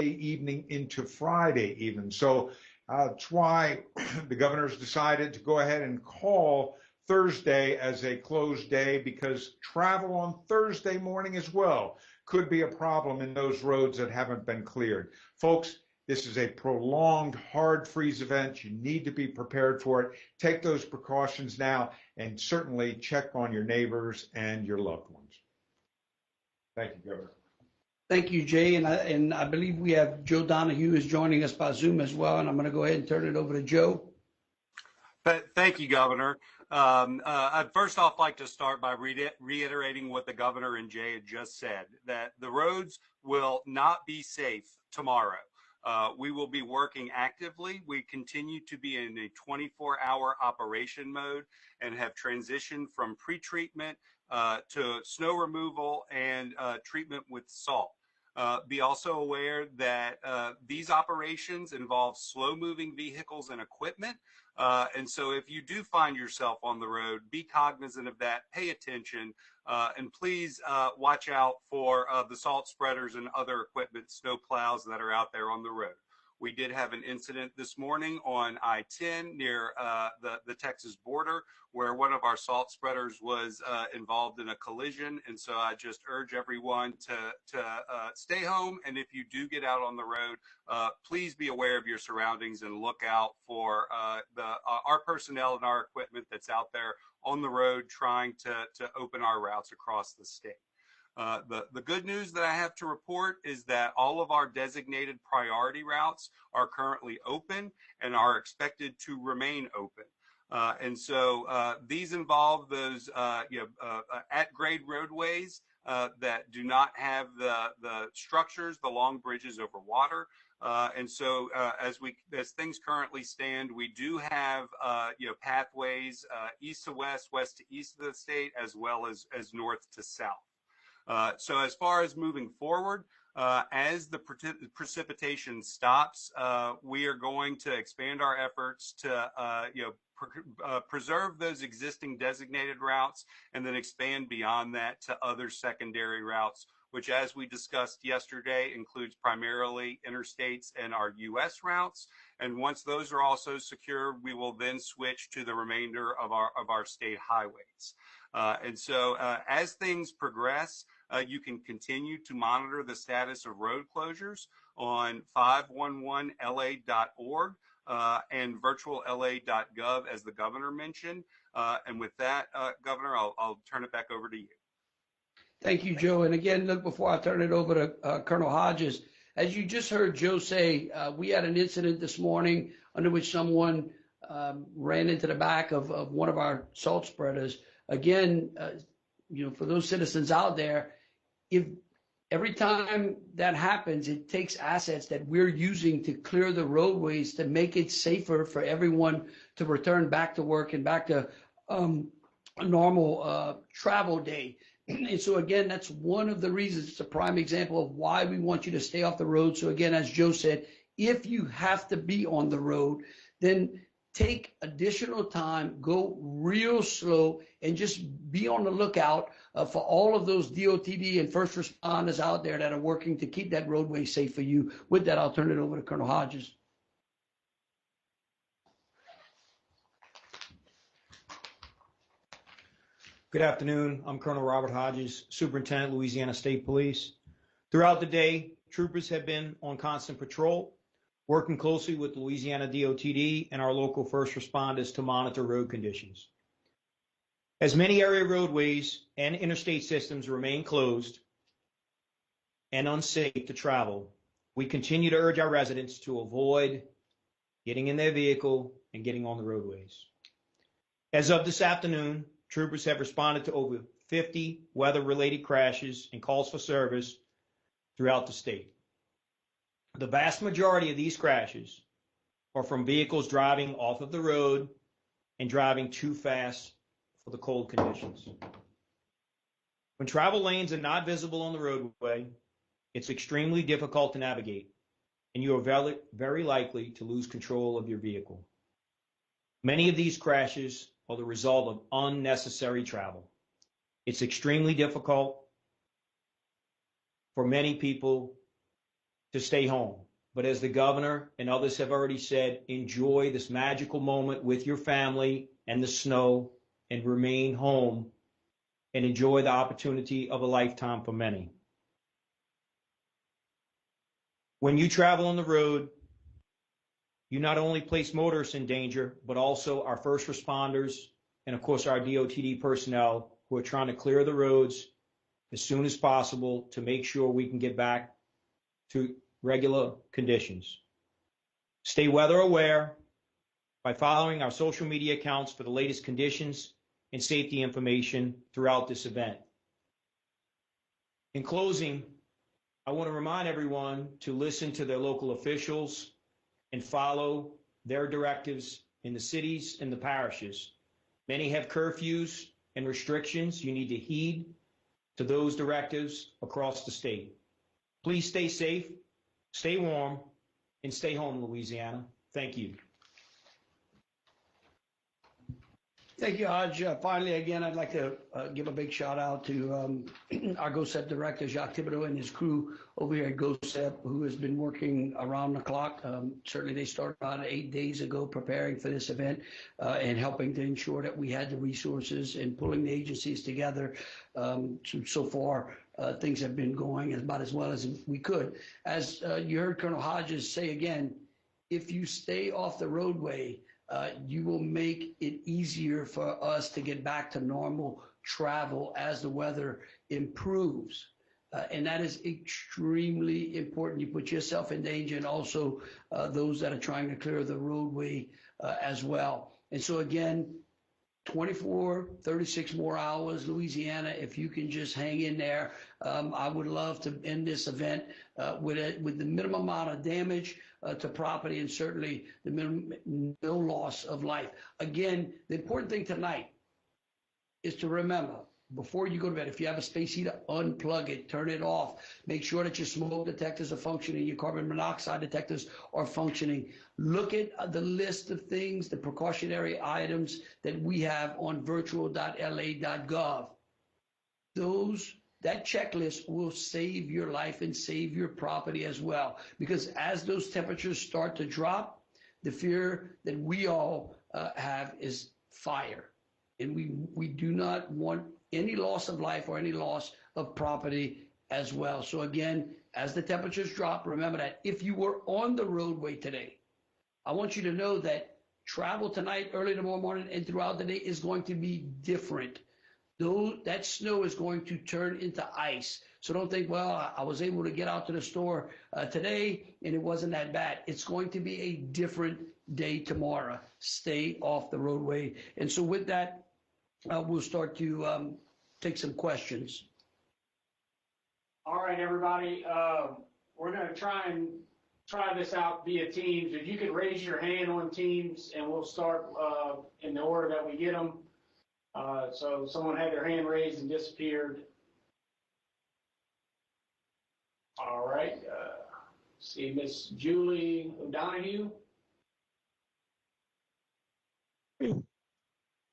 evening into Friday even. So that's why the governor's decided to go ahead and call Thursday as a closed day, because travel on Thursday morning as well could be a problem in those roads that haven't been cleared. Folks, this is a prolonged hard freeze event. You need to be prepared for it. Take those precautions now, and certainly check on your neighbors and your loved ones. Thank you, Governor. Thank you, Jay. And I believe we have Joe Donahue is joining us by Zoom as well. And I'm going to go ahead and turn it over to Joe. Thank you, Governor. I'd first off like to start by reiterating what the governor and Jay had just said, that the roads will not be safe tomorrow. We will be working actively. We continue to be in a 24-hour operation mode and have transitioned from pre-treatment to snow removal and treatment with salt. Be also aware that these operations involve slow-moving vehicles and equipment. And so if you do find yourself on the road, be cognizant of that, pay attention, and please watch out for the salt spreaders and other equipment, snow plows that are out there on the road. We did have an incident this morning on I-10 near the Texas border where one of our salt spreaders was involved in a collision. And so I just urge everyone to stay home. And if you do get out on the road, please be aware of your surroundings and look out for our personnel and our equipment that's out there on the road trying to open our routes across the state. The good news that I have to report is that all of our designated priority routes are currently open and are expected to remain open. And so these involve those at-grade roadways that do not have the structures, the long bridges over water. And so as things currently stand, we do have pathways east to west, west to east of the state, as well as north to south. So as far as moving forward, as the precipitation stops, we are going to expand our efforts to preserve those existing designated routes and then expand beyond that to other secondary routes, which, as we discussed yesterday, includes primarily interstates and our U.S. routes. And once those are also secure, we will then switch to the remainder of our state highways. And so as things progress, you can continue to monitor the status of road closures on 511la.org and virtualla.gov, as the governor mentioned. And with that, Governor, I'll turn it back over to you. Thank you, Joe. And again, look, before I turn it over to Colonel Hodges, as you just heard Joe say, we had an incident this morning under which someone ran into the back of one of our salt spreaders. Again, for those citizens out there, if every time that happens, it takes assets that we're using to clear the roadways to make it safer for everyone to return back to work and back to a normal travel day. And so again, that's one of the reasons. It's a prime example of why we want you to stay off the road. So again, as Joe said, if you have to be on the road, then take additional time, go real slow, and just be on the lookout for all of those DOTD and first responders out there that are working to keep that roadway safe for you. With that, I'll turn it over to Colonel Hodges. Good afternoon. I'm Colonel Robert Hodges, Superintendent, Louisiana State Police. Throughout the day, troopers have been on constant patrol, working closely with Louisiana DOTD and our local first responders to monitor road conditions. As many area roadways and interstate systems remain closed and unsafe to travel, we continue to urge our residents to avoid getting in their vehicle and getting on the roadways. As of this afternoon, troopers have responded to over 50 weather-related crashes and calls for service throughout the state. The vast majority of these crashes are from vehicles driving off of the road and driving too fast for the cold conditions. When travel lanes are not visible on the roadway, it's extremely difficult to navigate, and you are very, very likely to lose control of your vehicle. Many of these crashes are the result of unnecessary travel. It's extremely difficult for many people to stay home. But as the governor and others have already said, enjoy this magical moment with your family and the snow and remain home and enjoy the opportunity of a lifetime for many. When you travel on the road, you not only place motorists in danger, but also our first responders and, of course, our DOTD personnel who are trying to clear the roads as soon as possible to make sure we can get back to regular conditions. Stay weather aware by following our social media accounts for the latest conditions and safety information throughout this event. In closing, I want to remind everyone to listen to their local officials and follow their directives in the cities and the parishes. Many have curfews and restrictions. You need to heed to those directives across the state. Please stay safe, stay warm, and stay home, Louisiana. Thank you. Thank you, Hodge. Finally, again, I'd like to give a big shout out to our GOSEP director, Jacques Thibodeau, and his crew over here at GOSEP, who has been working around the clock. Certainly, they started about 8 days ago preparing for this event and helping to ensure that we had the resources and pulling the agencies together. So far, things have been going about as well as we could. As you heard Colonel Hodges say again, if you stay off the roadway, you will make it easier for us to get back to normal travel as the weather improves. And that is extremely important. You put yourself in danger and also those that are trying to clear the roadway as well. And so again, 24, 36 more hours, Louisiana, if you can just hang in there. I would love to end this event with the minimum amount of damage to property and certainly no loss of life. Again, the important thing tonight is to remember, before you go to bed, if you have a space heater, unplug it, turn it off. Make sure that your smoke detectors are functioning, your carbon monoxide detectors are functioning. Look at the list of things, the precautionary items that we have on virtual.la.gov. That checklist will save your life and save your property as well. Because as those temperatures start to drop, the fear that we all have is fire. And we do not want any loss of life or any loss of property as well. So again, as the temperatures drop, remember that if you were on the roadway today, I want you to know that travel tonight, early tomorrow morning, and throughout the day is going to be different. Though that snow is going to turn into ice. So don't think, well, I was able to get out to the store today and it wasn't that bad. It's going to be a different day tomorrow. Stay off the roadway. And so with that, we'll start to take some questions. All right, everybody. We're going to try this out via Teams. If you could raise your hand on Teams, and we'll start in the order that we get them. So someone had their hand raised and disappeared. All right. See Miss Julie O'Donoghue.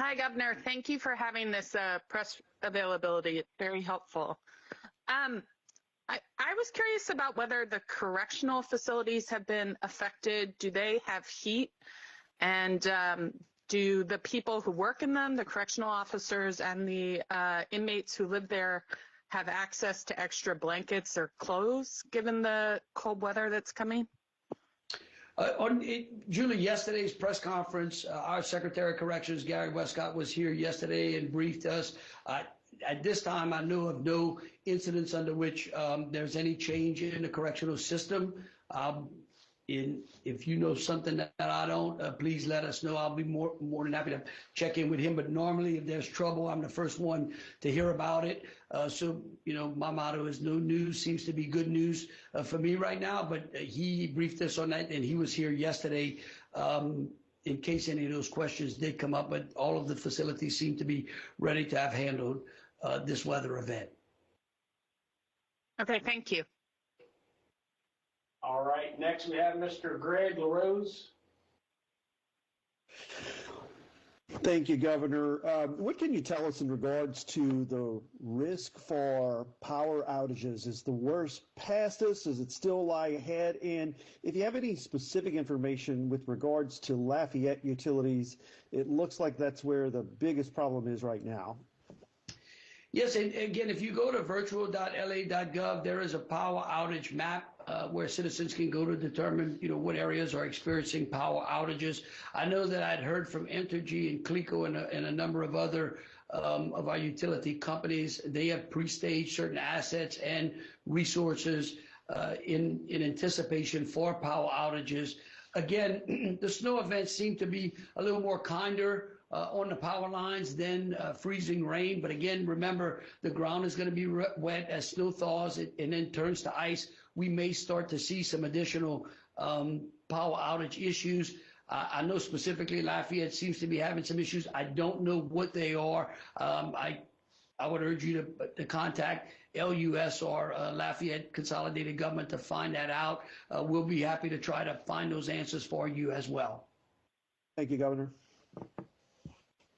Hi, Governor. Thank you for having this press availability. It's very helpful. I was curious about whether the correctional facilities have been affected. Do they have heat? And do the people who work in them, the correctional officers and the inmates who live there, have access to extra blankets or clothes given the cold weather that's coming? Julie, yesterday's press conference, our Secretary of Corrections, Gary Westcott, was here yesterday and briefed us. At this time, I know of no incidents under which there's any change in the correctional system. If you know something that I don't, please let us know. I'll be more than happy to check in with him. But normally, if there's trouble, I'm the first one to hear about it. So, my motto is no news seems to be good news for me right now. But he briefed us on that, and he was here yesterday in case any of those questions did come up. But all of the facilities seem to be ready to have handled this weather event. Okay, thank you. All right, next we have Mr. Greg LaRose. Thank you, Governor. What can you tell us in regards to the risk for power outages? Is the worst past us? Does it still lie ahead? And if you have any specific information with regards to Lafayette utilities, it looks like that's where the biggest problem is right now. Yes, and again, if you go to virtual.la.gov, there is a power outage map where citizens can go to determine, what areas are experiencing power outages. I know that I'd heard from Entergy and Clico and a number of other of our utility companies. They have pre-staged certain assets and resources in anticipation for power outages. Again, the snow events seem to be a little more kinder on the power lines than freezing rain. But again, remember, the ground is going to be wet as snow thaws and then turns to ice. We may start to see some additional power outage issues. I know specifically Lafayette seems to be having some issues. I don't know what they are. I would urge you to contact LUS or Lafayette Consolidated Government to find that out. We'll be happy to try to find those answers for you as well. Thank you, Governor.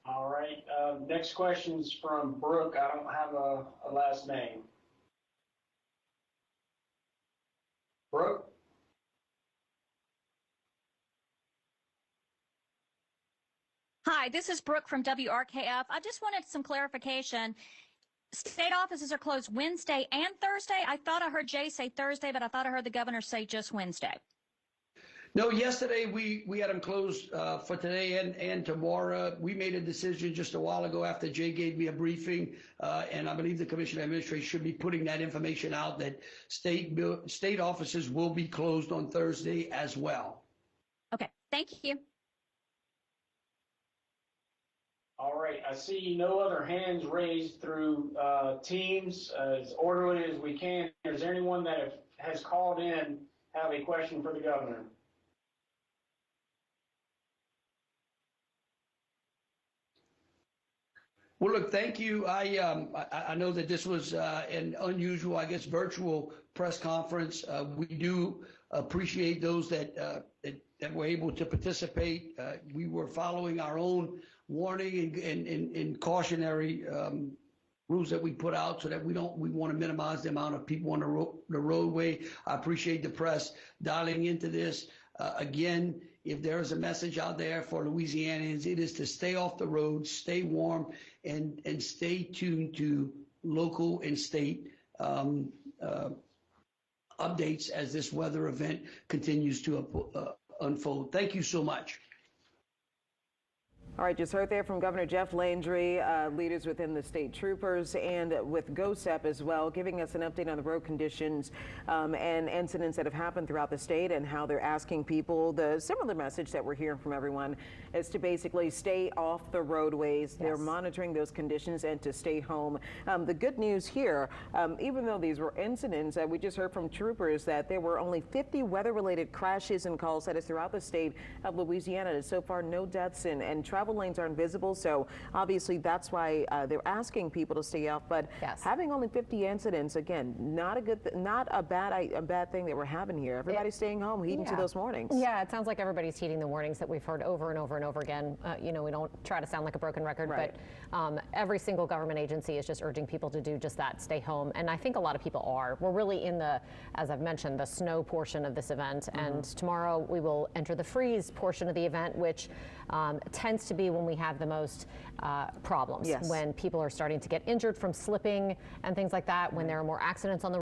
All right. Next question's from Brooke. I don't have a last name. Brooke? Hi, this is Brooke from WRKF. I just wanted some clarification. State offices are closed Wednesday and Thursday. I thought I heard Jay say Thursday, but I thought I heard the governor say just Wednesday. No, yesterday we had them closed for today and tomorrow. We made a decision just a while ago after Jay gave me a briefing, and I believe the Commission Administration should be putting that information out that state offices will be closed on Thursday as well. Okay, thank you. All right, I see no other hands raised through Teams. As orderly as we can, is there anyone that has called in have a question for the governor? Well, look, thank you. I know that this was an unusual, I guess, virtual press conference. We do appreciate those that were able to participate. We were following our own warning and cautionary rules that we put out so that we want to minimize the amount of people on the roadway. I appreciate the press dialing into this. Again, if there is a message out there for Louisianians, it is to stay off the road, stay warm, and stay tuned to local and state updates as this weather event continues to unfold. Thank you so much. All right, just heard there from Governor Jeff Landry, leaders within the state troopers and with GOSEP as well, giving us an update on the road conditions and incidents that have happened throughout the state and how they're asking people. The similar message that we're hearing from everyone is to basically stay off the roadways. Yes. They're monitoring those conditions and to stay home. The good news here, even though these were incidents, we just heard from troopers that there were only 50 weather-related crashes and call centers throughout the state of Louisiana. So far, no deaths and travel lanes aren't visible, so obviously that's why they're asking people to stay off. But yes, having only 50 incidents, again, not a bad thing that we're having here. Everybody's staying home, heeding to those warnings. Yeah, it sounds like everybody's heeding the warnings that we've heard over and over and over again. We don't try to sound like a broken record, right, but every single government agency is just urging people to do just that, stay home. And I think a lot of people are. We're really in the, as I've mentioned, the snow portion of this event. And tomorrow we will enter the freeze portion of the event, which tends to be when we have the most problems, when people are starting to get injured from slipping and things like that, when there are more accidents on the